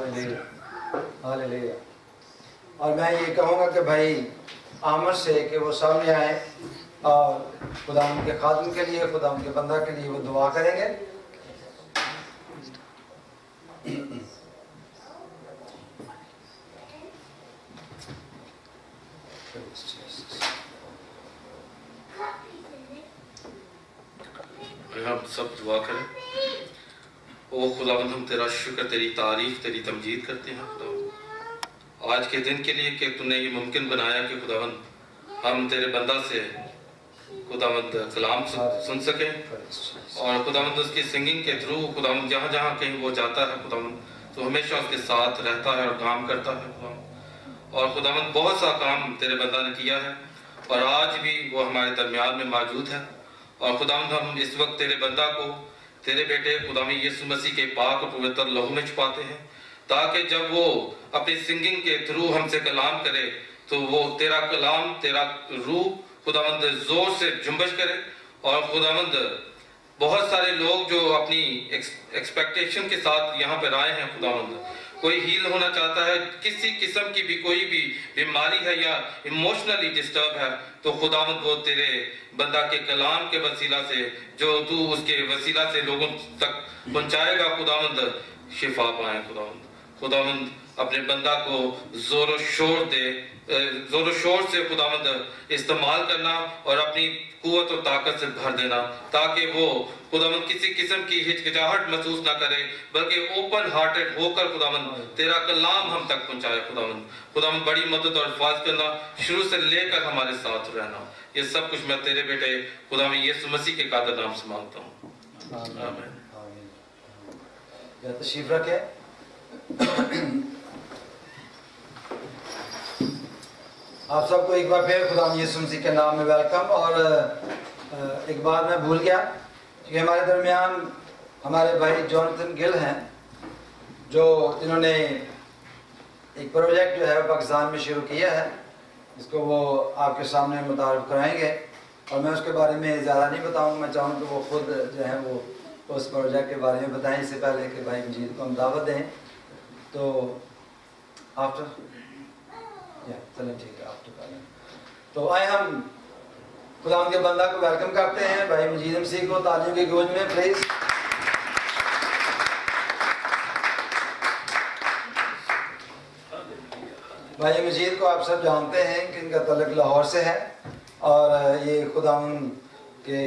Hallelujah, hallelujah. और मैं ये कहूँगा कि भाई आमर से कि वो सामने आए और खुदा उनके खादिम के लिए, खुदा उनके बंदा के लिए वो दुआ करेंगे। हम सब दुआ करें। ओ खुदावंद, हम तेरा शुक्र, तेरी तारीफ, तेरी तमजीद करते हैं खुदावंद आज के दिन के लिए कि तूने ये मुमकिन बनाया कि खुदावंद हम तेरे बंदा से खुदावंद कलाम सुन सकें और खुदावंद उसकी सिंगिंग के थ्रू खुदावंद जहाँ जहाँ कहीं वो जाता है खुदावंद तो हमेशा उसके साथ रहता है और काम करता है खुदावंद। और खुदावंद बहुत सा काम तेरे बंदा ने किया है और आज भी वो हमारे दरमियान में मौजूद है। और खुदावंद हम इस वक्त तेरे बंदा को तेरे बेटे खुदावंद यीशु मसीह के पाक और पवित्र लहू में छुपाते हैं ताकि जब वो अपनी सिंगिंग के थ्रू हमसे कलाम करे तो वो तेरा कलाम, तेरा रूह खुदावंद जोर से जुम्बश करे। और खुदावंद बहुत सारे लोग जो अपनी एक्सपेक्टेशन के साथ यहाँ पर आए हैं खुदावंद, कोई हील होना चाहता है, किसी किस्म की भी कोई भी बीमारी है या इमोशनली डिस्टर्ब है तो खुदावंद वो तेरे बंदा के कलाम के वसीला से जो तू उसके वसीला से लोगों तक पहुंचाएगा खुदावंद शिफा पाए खुदावंद अपने बंदा को जोर शोर दे, जोर शोर से खुदावंद इस्तेमाल करना और अपनी कुव्वत और ताकत से भर देना ताकि वो खुदावंद किसी किस्म की हिचकिचाहट महसूस ना करे बल्कि ओपन हार्टेड होकर खुदावंद तेरा कलाम हम तक पहुंचाए खुदावंद बड़ी मदद और हिफाजत करना, शुरू से लेकर हमारे साथ रहना। ये सब कुछ मैं तेरे बेटे खुदावंद यीशु मसीह के कादर नाम से मांगता हूँ, आमीन। तशरीफ रखे। आप सबको एक बार फिर खुदा यीशु मसीह के नाम में वेलकम। और एक बात मैं भूल गया कि हमारे दरमियान हमारे भाई जॉनथन गिल हैं जो जिन्होंने एक प्रोजेक्ट जो है पाकिस्तान में शुरू किया है, इसको वो आपके सामने मुतारिफ कराएंगे और मैं उसके बारे में ज़्यादा नहीं बताऊँगा। मैं चाहूँ कि वो खुद जो है वो उस प्रोजेक्ट के बारे में बताएं इससे पहले कि भाई मजीद को हम दावत दें। तो आफ्टर चलें, ठीक है, आफ्टर करें। तो आए हम खुदा के बंदा को वेलकम करते हैं भाई मजीद मसीह को तालियों की गूंज में प्लीज़। भाई मजीद को आप सब जानते हैं कि इनका तल्लुक लाहौर से है और ये खुदा के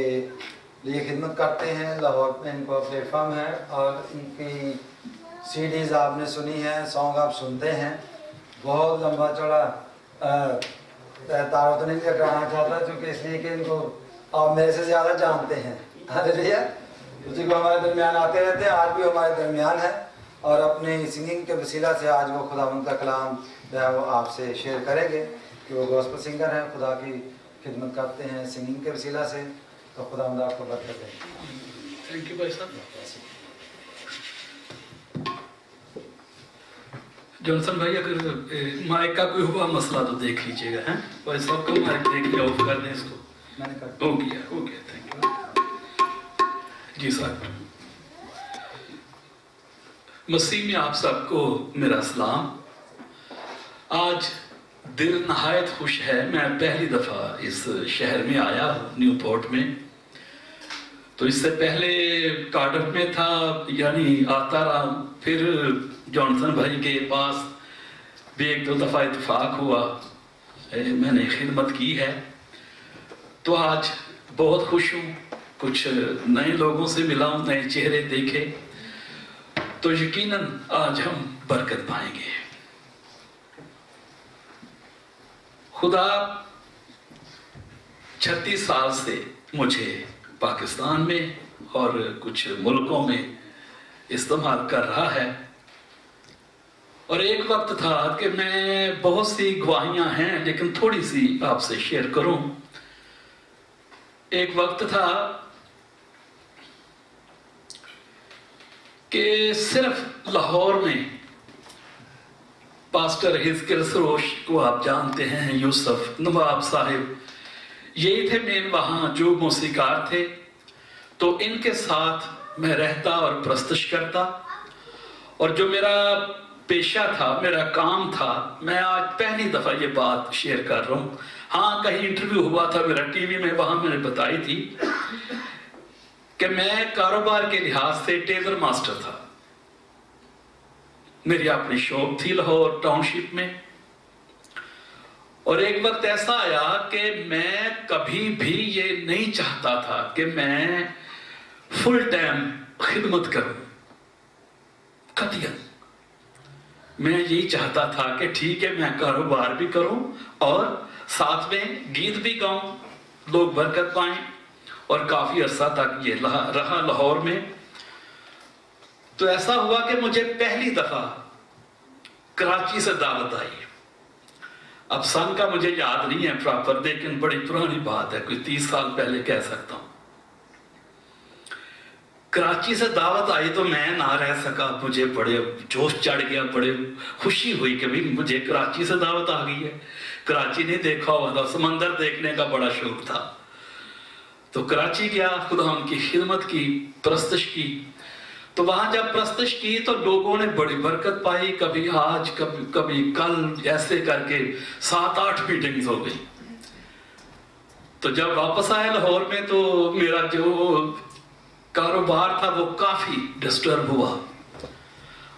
लिए खिदमत करते हैं। लाहौर में इनका प्लेटफॉर्म है और इनकी सीडीज़ आपने सुनी है, सॉन्ग आप सुनते हैं। बहुत लंबा चौड़ा तारा तो नहीं लगाना चाहता क्योंकि इसलिए कि इनको आप मेरे से ज़्यादा जानते हैं। हालेलुया, उसी को हमारे दरमियान आते रहते हैं, आज भी हमारे दरमियान है और अपनी सिंगिंग के वसीला से आज वो खुदावंद का कलाम जो है वो आपसे शेयर करेंगे कि वो गॉस्पेल सिंगर हैं, खुदा की खिदमत करते हैं सिंगिंग के वसीला से। तो खुदावंद आपको बरकत दे। थैंक यू भाई साहब। जॉनसन भाई, अगर माइक का कोई हुआ मसला तो देख लीजिएगा, हैं भाई साहब को माइक देख लिया, ऑफ कर दें इसको। मैंने कर हो गया, थैंक यू जी साहब। मसीह में आप सबको मेरा सलाम। आज दिल नहायत खुश है, मैं पहली दफ़ा इस शहर में आया न्यूपोर्ट में। तो इससे पहले कार्डिफ में था, यानी आता रहा, फिर जॉनसन भाई के पास भी एक दो दफ़ा इत्तेफाक हुआ, मैंने खिदमत की है। तो आज बहुत खुश हूँ, कुछ नए लोगों से मिला हूँ, नए चेहरे देखे, तो यकीनन आज हम बरकत पाएंगे। खुदा 36 साल से मुझे पाकिस्तान में और कुछ मुल्कों में इस्तेमाल कर रहा है। और एक वक्त था कि मैं बहुत सी गवाहियां हैं लेकिन थोड़ी सी आपसे शेयर करूं। एक वक्त था कि सिर्फ लाहौर में पास्टर हिजकिल सरोश को आप जानते हैं, यूसुफ नवाब साहिब, यही थे मेन वहाँ जो मौसीकार थे। तो इनके साथ मैं रहता और प्रस्तश करता। और जो मेरा पेशा था, मेरा काम था। मैं आज पहली दफा ये बात शेयर कर रहा हूँ। हाँ, कहीं इंटरव्यू हुआ था मेरा टीवी में, वहां मैंने बताई थी कि मैं कारोबार के लिहाज से टेलर मास्टर था। मेरी अपनी शॉप थी लाहौर टाउनशिप में, और एक वक्त ऐसा आया कि मैं कभी भी ये नहीं चाहता था कि मैं फुल टाइम खिदमत करूं। कतियन मैं यही चाहता था कि ठीक है, मैं कारोबार भी करूं और साथ में गीत भी गाऊं, लोग बरकत पाएं। और काफी अरसा तक ये रहा लाहौर में। तो ऐसा हुआ कि मुझे पहली दफा कराची से दावत आई। अब सन का मुझे याद नहीं है प्रॉपर, लेकिन बड़ी पुरानी बात है, कोई 30 साल पहले कह सकता हूं। कराची से दावत आई तो मैं ना रह सका, मुझे बड़े जोश चढ़ गया, बड़े खुशी हुई कि भाई मुझे कराची से दावत आ गई है। कराची नहीं देखा हुआ था, समंदर देखने का बड़ा शौक था। तो कराची गया, खुदा उनकी खिदमत की, प्रस्तश की। तो वहां जब प्रस्तश की तो लोगों ने बड़ी बरकत पाई, कभी आज कभी कल, ऐसे करके 7-8 मीटिंग्स हो गई। तो जब वापस आए लाहौर में तो मेरा जो कारोबार था वो काफी डिस्टर्ब हुआ।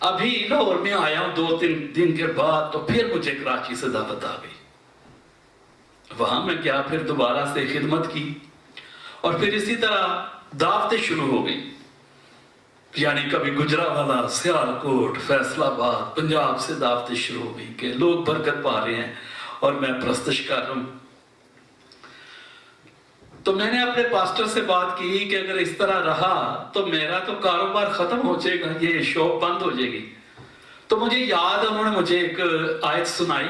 अभी लाहौर में आया हूं 2-3 दिन के बाद, तो फिर मुझे कराची से दावत आ गई। वहां मैं गया, फिर दोबारा से खिदमत की, और फिर इसी तरह दावतें शुरू हो गई। यानी कभी गुजरावाला, सियालकोट, फैसलाबाद, पंजाब से दावतें शुरू हो गई कि लोग बरकत पा रहे हैं और मैं प्रस्तश कर रहा हूं। तो मैंने अपने पास्टर से बात की कि अगर इस तरह रहा तो मेरा तो कारोबार खत्म हो जाएगा, ये शॉप बंद हो जाएगी। तो मुझे याद, उन्होंने मुझे एक आयत सुनाई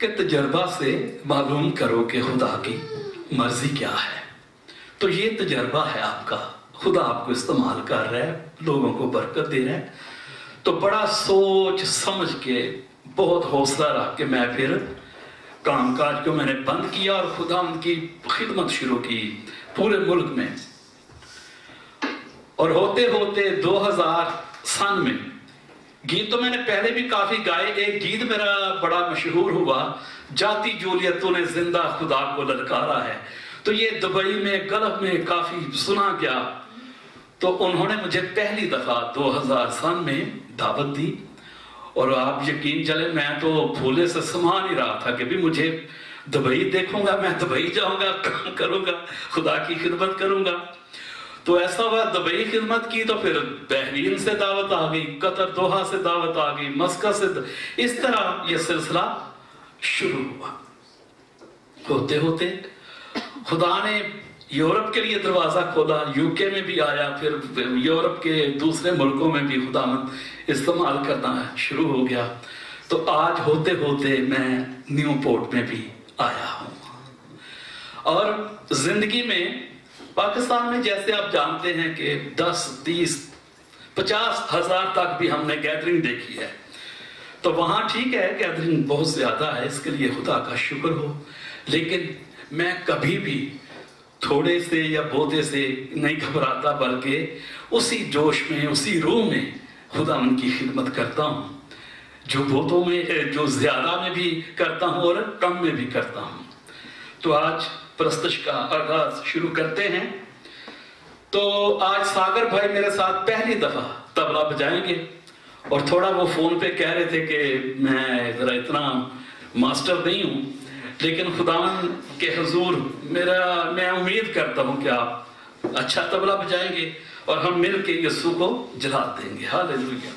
कि तजर्बा से मालूम करो कि खुदा की मर्जी क्या है। तो ये तजर्बा है आपका, खुदा आपको इस्तेमाल कर रहा है, लोगों को बरकत दे रहा है। तो बड़ा सोच समझ के, बहुत हौसला रख के मैं फिर कामकाज को मैंने बंद किया और खुदा उनकी खिदमत शुरू की पूरे मुल्क में। और होते होते 2000 सन में गीत तो मैंने पहले भी काफी गाए। एक गीत मेरा बड़ा मशहूर हुआ, जाती जूलियत तूने जिंदा खुदा को ललकारा है। तो ये दुबई में, गल्फ में काफी सुना गया। तो उन्होंने मुझे पहली दफा 2000 सन में दावत दी, और आप यकीन चले मैं तो फूले से समा नहीं रहा था कि भी मुझे दुबई देखूंगा, मैं दुबई जाऊंगा, काम करूंगा, खुदा की खिदमत करूंगा। तो ऐसा हुआ, दुबई खिदमत की तो फिर बहरीन से दावत आ गई, कतर दोहा से दावत आ गई, मस्कत से, इस तरह ये सिलसिला शुरू हुआ। होते होते खुदा ने यूरोप के लिए दरवाजा खोला, यूके में भी आया, फिर यूरोप के दूसरे मुल्कों में भी खुदावंद इस्तेमाल करना शुरू हो गया। तो आज होते होते मैं न्यूपोर्ट में भी आया हूं। और जिंदगी में पाकिस्तान में जैसे आप जानते हैं कि 10, 30, 50 हजार तक भी हमने गैदरिंग देखी है। तो वहां ठीक है, गैदरिंग बहुत ज्यादा है, इसके लिए खुदा का शुक्र हो। लेकिन मैं कभी भी थोड़े से या बहुते से नहीं घबराता, बल्कि उसी जोश में, उसी रूह में खुदा उनकी खिदमत करता हूँ, जो बहुतों में, जो ज्यादा में भी करता हूँ और कम में भी करता हूँ। तो आज प्रस्तश का आगाज शुरू करते हैं। तो आज सागर भाई मेरे साथ पहली दफा तबला बजाएंगे, और थोड़ा वो फोन पे कह रहे थे कि मैं जरा इतना मास्टर नहीं हूं, लेकिन खुदावन के हुजूर मैं उम्मीद करता हूं कि आप अच्छा तबला बजाएंगे और हम मिल के यीशु को जला देंगे। हालेलुया।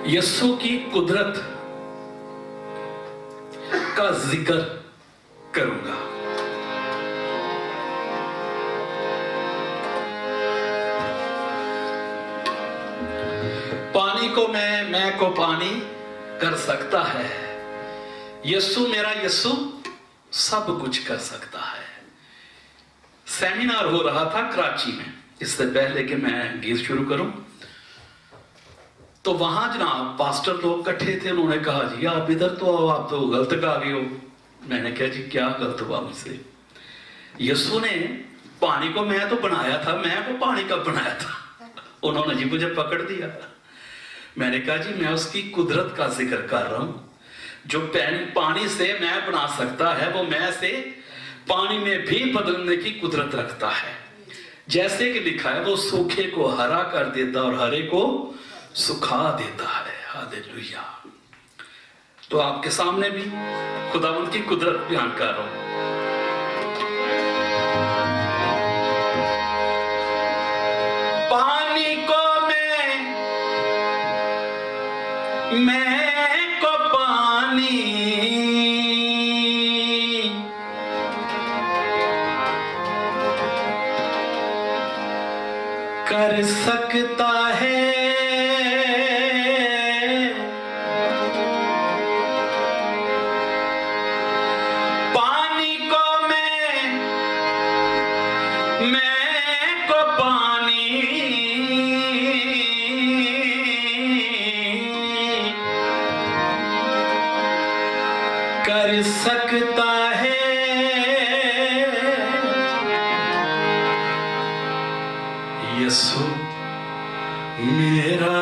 यीशु की कुदरत का जिक्र करूंगा। पानी को मैं को पानी कर सकता है। यीशु मेरा यीशु सब कुछ कर सकता है। सेमिनार हो रहा था कराची में। इससे पहले कि मैं गीत शुरू करूं, तो वहां जनाब पास्टर लोग इकट्ठे थे, उन्होंने कहा जी आप इधर तो आओ, आप तो गलत गा रहे हो। मैंने कहा जी क्या गलत हुआ मुझसे? यीशु ने पानी को, मैं तो बनाया था, मैं वो पानी कब बनाया था? उन्होंने जी मुझे पकड़ दिया। मैंने कहा जी मैं उसकी कुदरत का जिक्र कर रहा हूं, जो पानी से मैं बना सकता है वो मैं से पानी में भी बदलने की कुदरत रखता है। जैसे कि लिखा है वो सूखे को हरा कर देता और हरे को सुखा देता है। हालेलुया। तो आपके सामने भी खुदावंद की कुदरत बयान कर रहा हूं। पानी को मैं को पानी कर सकता है, पानी को मैं को पानी कर सकता है। यीशु मेरा,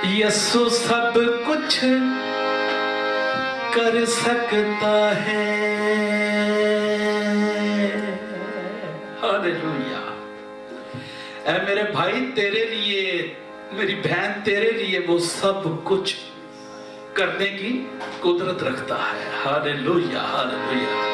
यीशु सब कुछ कर सकता है। हालेलुया। ऐ मेरे भाई तेरे लिए, मेरी बहन तेरे लिए वो सब कुछ करने की कुदरत रखता है। Hallelujah hallelujah.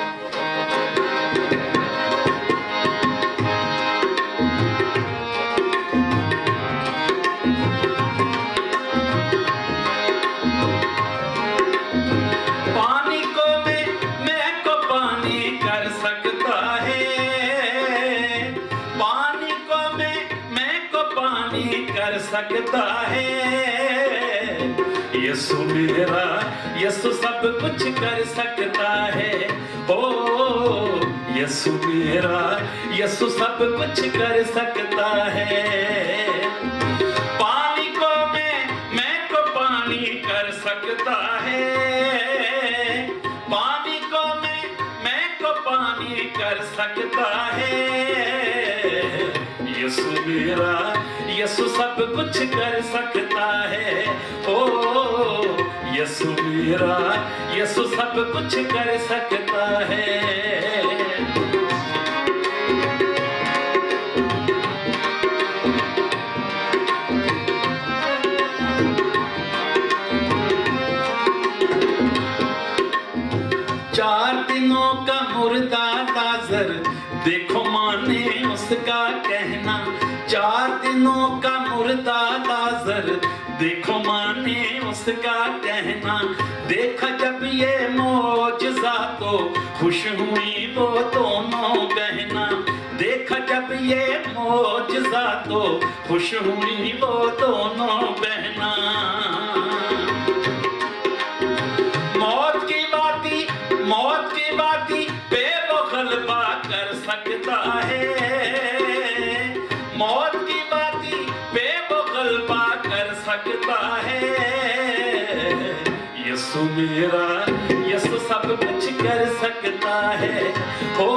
सकता है यीशु मेरा, यीशु सब कुछ कर सकता है। ओ यीशु मेरा, यीशु सब कुछ कर सकता है। पानी को मैं को पानी कर सकता है। पानी को मैं को पानी कर सकता है। यीशु मेरा, यीशु सब कुछ कर सकता है। ओ यीशु मेरा, यीशु सब कुछ कर सकता है। 4 दिनों का मुर्दा लाजर, देखो माने उसका कहना। 4 दिनों का मुर्दा लाजर, देखो माने उसका कहना। देखा जब ये मौजज़ा तो खुश हुई वो दोनों बहना। देखा जब ये मौजज़ा तो खुश हुई वो दोनों बहना। मौत की बाती पे वो गलबा कर सकता है। मौत की बाती पे वो गलबा कर सकता है। यीशु मेरा, यीशु सब कुछ कर सकता है। हो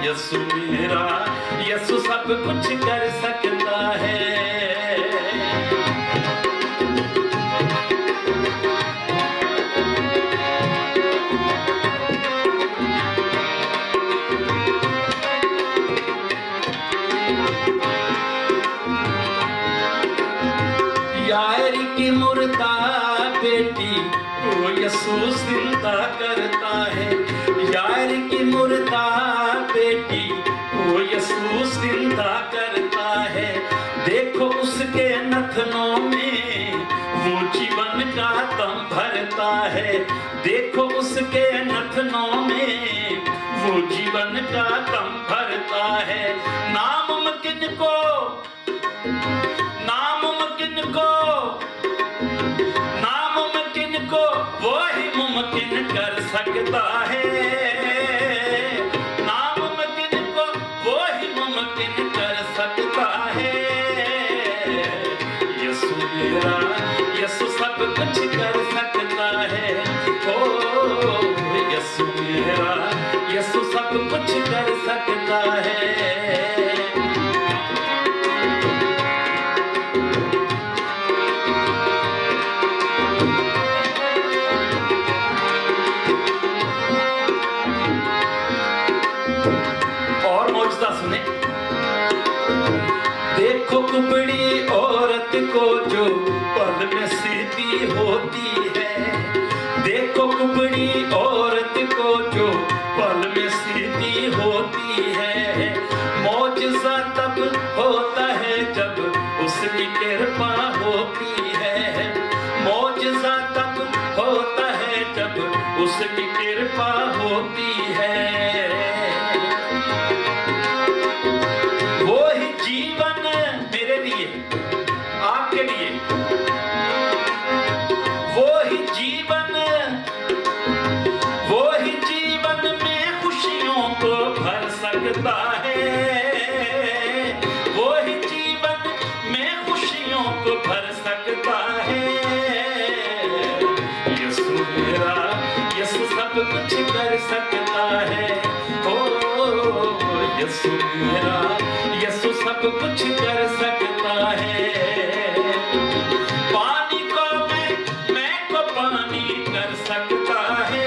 यीशु मेरा, यीशु सब कुछ कर सकता है। यार की मुर्दा बेटी वो यीशु जिंदा करता है। यार की मुर्दा बेटी वो यीशु जिंदा करता है। देखो उसके नथनों में वो जीवन का दम भरता है। देखो उसके नथनों में वो जीवन का दम भरता है। नामुमकिन को वो ही मुमकिन कर सकता है। नामुमकिन को वो ही मुमकिन कर सकता भी होती है। देखो कुबड़ी औरत को जो पल में सीधी होती है। मौजज़ा तब होता है जब उसकी कृपा होती है। मौजज़ा तब होता है जब उसकी कृपा होती है। वो ही जीवन मेरे लिए, आपके लिए, वो ही जीवन में खुशियों को भर सकता है। वो ही जीवन में खुशियों को भर सकता है। यीशु मेरा, यीशु सब कुछ कर सकता है। ओ यीशु मेरा, यीशु सब कुछ कर सकता है। पानी को मैं को पानी कर सकता है।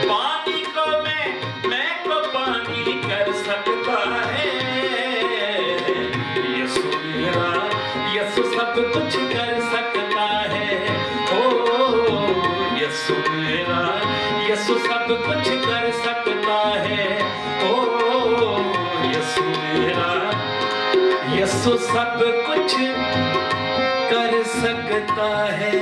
पानी को मैं को पानी कर सकता है। यीशु मेरा, यीशु सब कुछ कर सकता है। ओ यीशु मेरा, यीशु सब कुछ कर सकता है। ओ यीशु मेरा, यीशु सब कुछ कर सकता है।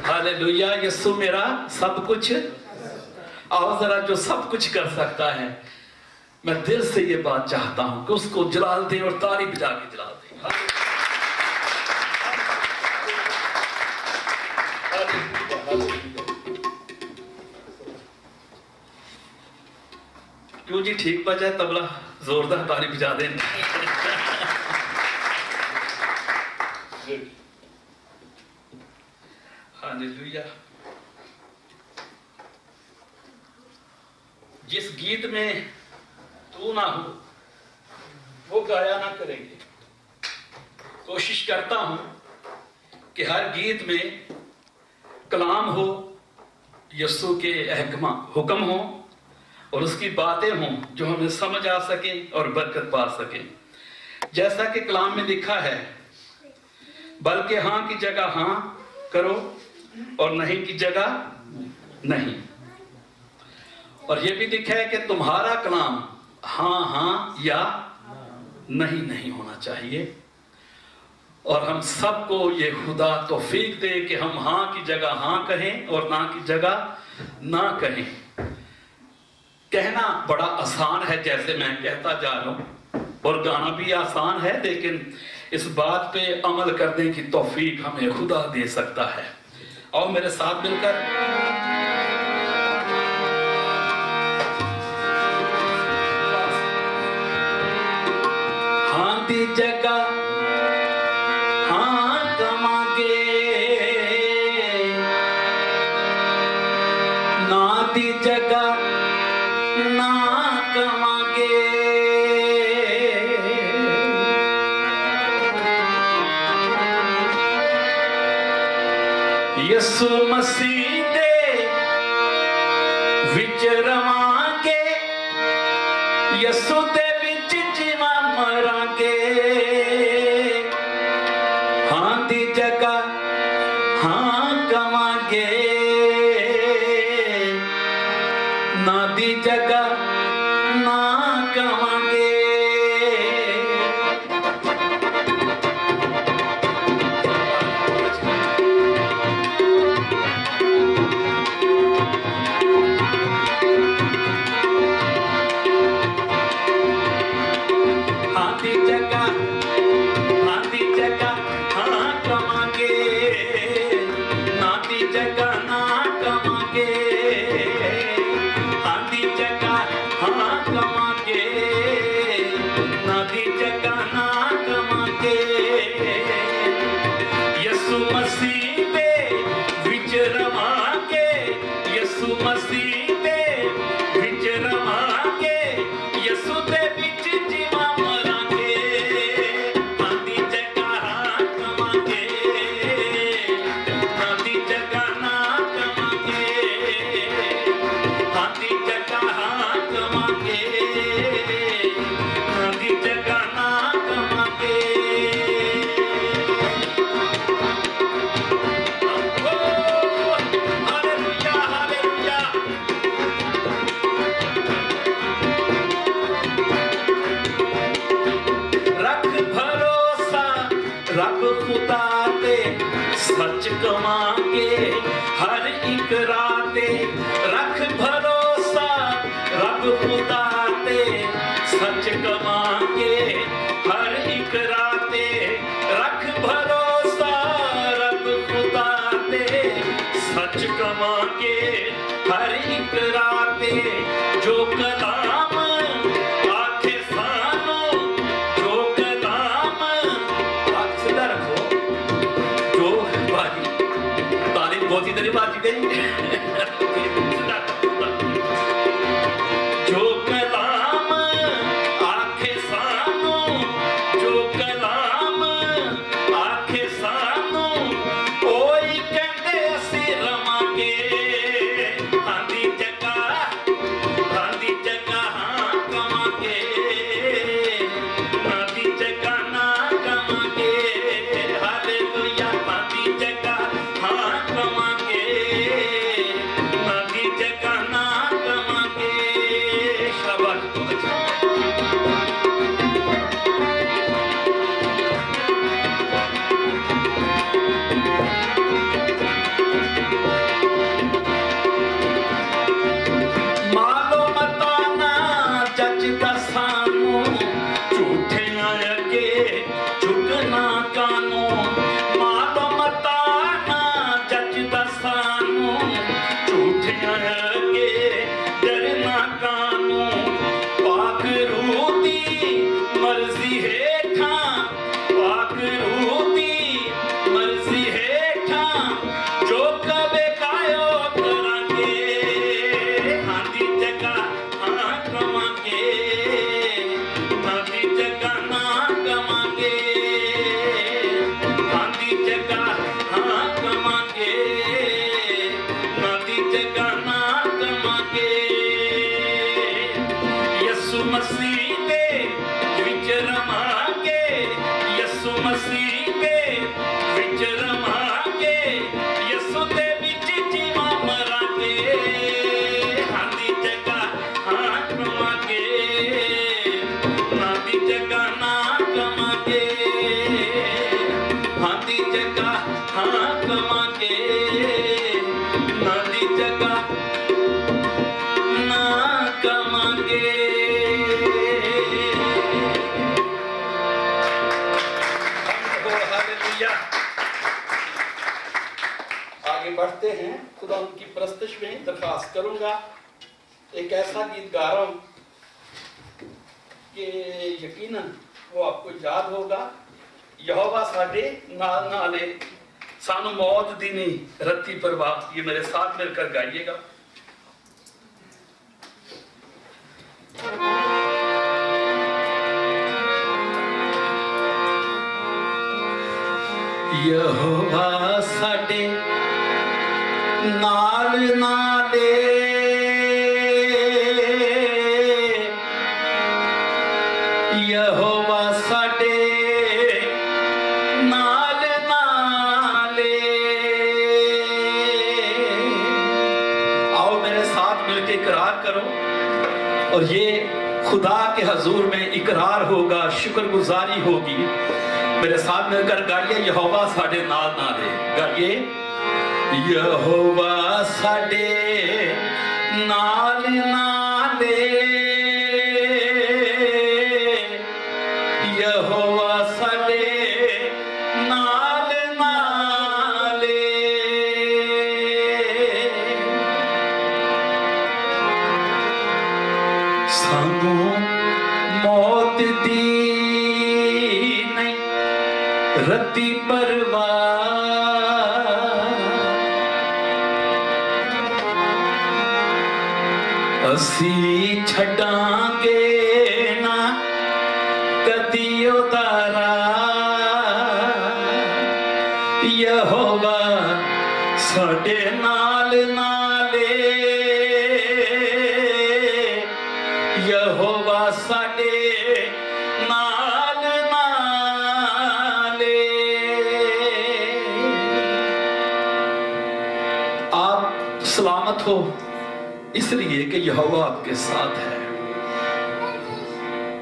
हालेलुया, यीशु मेरा सब कुछ। आओ जरा, जो सब कुछ कर सकता है, मैं दिल से ये बात चाहता हूं कि उसको जलाल दें और ताली बजा के जलाल दें। क्यों जी, ठीक बजा तबला, जोरदार ताली बजा दें। हालेलुया। जिस गीत में तू ना हो वो गाया ना करेंगे। कोशिश करता हूं कि हर गीत में कलाम हो, यीशु के हुक्म हो और उसकी बातें हों जो हमें समझ आ सके और बरकत पा सके। जैसा कि कलाम में लिखा है, बल्कि हां की जगह हां करो और नहीं की जगह नहीं। और यह भी लिखा है कि तुम्हारा कलाम हां हां या नहीं नहीं होना चाहिए। और हम सबको ये खुदा तौफीक दे कि हम हां की जगह हां कहें और ना की जगह ना कहें। कहना बड़ा आसान है, जैसे मैं कहता जा रहा हूं, और गाना भी आसान है, लेकिन इस बात पे अमल करने की तौफीक हमें खुदा दे सकता है। और मेरे साथ मिलकर हां दी जगह हां कमांगे, ना दी जगह ना कमांगे। यीशु मसीह दे विच रवांगे, यीशु दे विच जीवा मरांगे। हां दी जगह हां कमांगे, ना दी जगह ना कमांगे। हां दी रब खुदा ते सच कवांगे, हर एक राते रख भरोसा, रब खुदा ते सच कवांगे, हर एक राते रख भरोसा, रब खुदा ते सच कवांगे, हर एक राते जो कलाम आखे सानो, जो कलाम सीधा रखो, जो बाजी तारीफ बहुत ही देरी बाजी गई जो कलाम आखे सानो, जो कलाम आखे सानो, ओई कहंदे असी रवांगे, आंदी जगह हाँ कवांगे, नादी जगह ना कवांगे, हालेलुया, नादी जगह हाँ कवांगे, नादी जगह ना कवांगे, शाबाश बहुत अच्छा। मालो मताना जचदा सानू, झूठियां अगे झुकना कानू, मालो मताना जचदा सानू, झूठियां अगे डरना कानू, पाक रूह दी मर्जी हेठां, पाक रूह दी मर्जी हेठां, जो कवे कायो करांगे, आंदी जगह हाँ कवांगे, नादी जगह ना कवांगे, आंदी जगह हाँ कवांगे, नादी जगह ना कवांगे, यसु मसीह दे विच रवांगे, यसु मसीह दे विच रवांगे, यसु दे विच जीवां मरांगे, आंदी जगह हाँ कवांगे, नादी जगह ना कवांगे, आंदी जगह हाँ कवांगे, नादी जगह ना कवांगे। हालेलुया। आगे बढ़ते हैं, खुदा उनकी प्रस्तुति में दरखास्त करूंगा, एक ऐसा गीत गा रहा हूं कि यकीनन वो आपको याद होगा, यहोवा साडे नाल नाले सानू मौत दी नहीं रत्ती परवाह, ये मेरे साथ मिलकर गाइएगा। यहोवा साडे नाल नाले, यहोवा साडे नाल नाले, आओ मेरे साथ मिलकर इकरार करो, और ये खुदा के हजूर में इकरार होगा, शुक्रगुजारी होगी। मेरे साथ मिलकर गाइए, यहोवा साडे नाल नाले, गाइए, यहोवा साडे नाल नाले, यहोवा साडे नाल नाले, सानू मौत दी नहीं रत्ती परवाह, असी छड़ांगे ना कदी उतारा, यहोवा साडे नाल नाले, यहोवा साडे नाल नाले। आप सलामत हो इसलिए कि यहोवा आपके साथ है।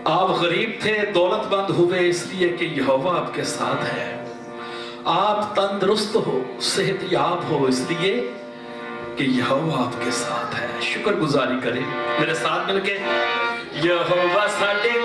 आप गरीब थे, दौलतमंद हुए इसलिए कि यहोवा आपके साथ है। आप तंदुरुस्त हो, सेहतयाब हो, इसलिए कि यहोवा आपके साथ है। शुक्रगुजारी करें मेरे साथ मिलके। यहोवा साडे